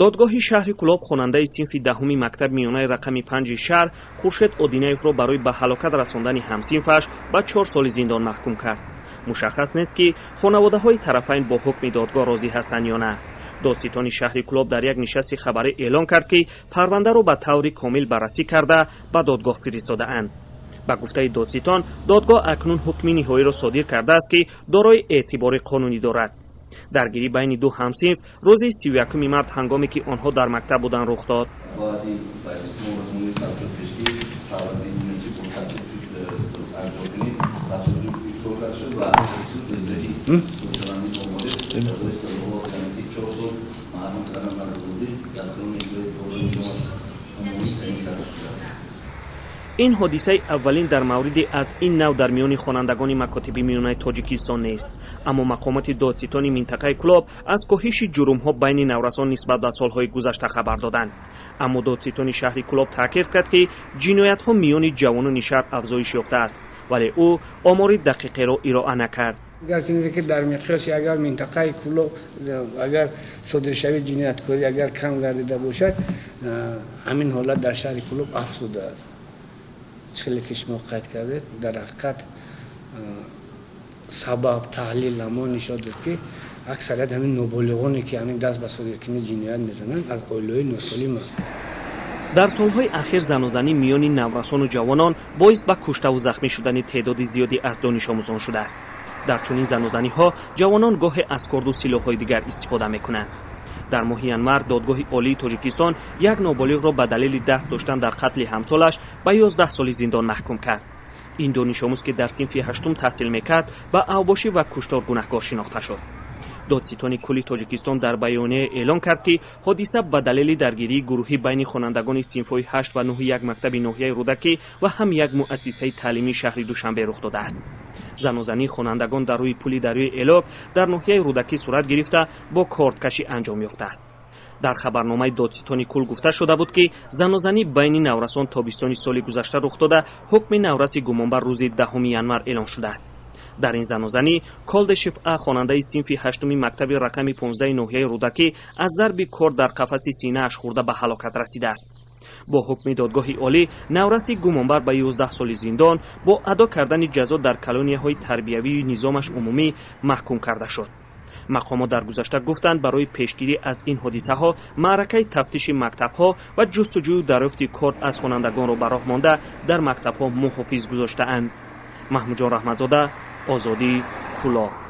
додгоҳи шаҳри Кӯлоб хонандаи синфи даҳуми мактаби миёнаи рақами 5 шаҳр Хуршед Одинаевро барои ба ҳалокат расондани ҳамсинфаш ба 4 соли зиндон маҳкум кард. мушаххас нест ки хонаводаҳои тарафайн бо ҳукми додгоҳ розӣ ҳастанд ё на. додситони шаҳри Кӯлоб дар як нишасти хабарӣ эълон кард ки парвандаро ба таври комил баррасӣ карда ба додгоҳ фиристодаанд. ба гуфтаи додситон, додгоҳ акнун ҳукми ниҳоиро содир кардааст ки дорои эътибори қонунӣ дорад. даргирӣ байни ду ҳамсинф рӯзи 31 март ҳангоме ки онҳо дар мактаб буданд рух дод. ин ҳодисаи аввалин дар мавриди аз ин нав дар миёни хонандагони макотиби миёнаи тоҷикистон нест. аммо мақомоти додситони минтақаи Кӯлоб аз коҳиши ҷурмҳо байни наврасон нисбат ба солҳои гузашта хабар доданд. аммо додситони шаҳри Кӯлоб таъкид кард ки ҷиноятҳо миёни ҷавонони шаҳр афзоиш ёфтааст, вале ӯ омори дақиқеро ироа накард. гарчанде ки дар миқёси агар минтақаи Кӯлоб агар содиршави ҷинояткорӣ агар кам гардида бошад, ҳамин ҳолат дар шаҳри Кӯлоб афзудааст. чили ки шумо қайд кардед дар ҳақиқат сабаб таҳлил амо нишон дод ки аксарият ҳамин ноболиғоне ки ҳамин даст ба содиркунӣ ҷиноят мезананд аз оилаҳои носолима. дар солҳои ахир занозанӣ миёни наврасону ҷавонон боис ба куштаву захмӣ шудани теъдоди зиёде аз донишомӯзон шудааст. дар чунин занозаниҳо ҷавонон гоҳе аз корду силоҳҳои дигар истифода мекунанд. дар моҳи январ додгоҳи олии тоҷикистон як ноболиғро ба далели даст доштан дар қатли ҳамсолаш ба 11 соли зиндон маҳкум кард. ин донишомӯз ки дар синфи 8 таҳсил мекард ба авбошӣ ва куштор гунаҳгор шинохта шуд. додситони кулли тоҷикистон дар баёние эълон кард ки ҳодиса ба далели даргирии гурӯҳӣ байни хонандагони синфҳои 8 ва 9 як мактаби ноҳияи рӯдакӣ ва ҳам як муассисаи таълимии шаҳри Душанбе рух додааст. занозании хонандагон дар рӯи пули дарёи Элок дар ноҳияи рӯдакӣ сурат гирифта бо кордкашӣ анҷом ёфтааст. дар хабарномаи додситони кул гуфта шуда буд ки занозанӣ байни наврасон тобистони соли гузашта рух дода ҳукми навраси гумонбар рӯзи 10 январ эълон шудааст. дар ин занозанӣ Колдешев А хонандаи синфи 8 мактаби рақами 15 ноҳияи рӯдакӣ аз зарби корд дар қафаси синааш хӯрда ба ҳалокат расидааст. бо ҳукми додгоҳи олӣ навраси гумонбар ба 11 соли зиндон бо адо кардани ҷазо дар колонияҳои тарбиявии низомаш умумӣ маҳкум карда шуд. мақомот дар гузашта гуфтанд барои пешгирӣ аз ин ҳодисаҳо маъракаи тафтиши мактабҳо ва ҷустуҷӯю дарёфти корд аз хонандагонро ба роҳ монда дар мактабҳо муҳофиз гузоштаанд. маҳмуҷон раҳматзода, Озодӣ, Кӯлоб.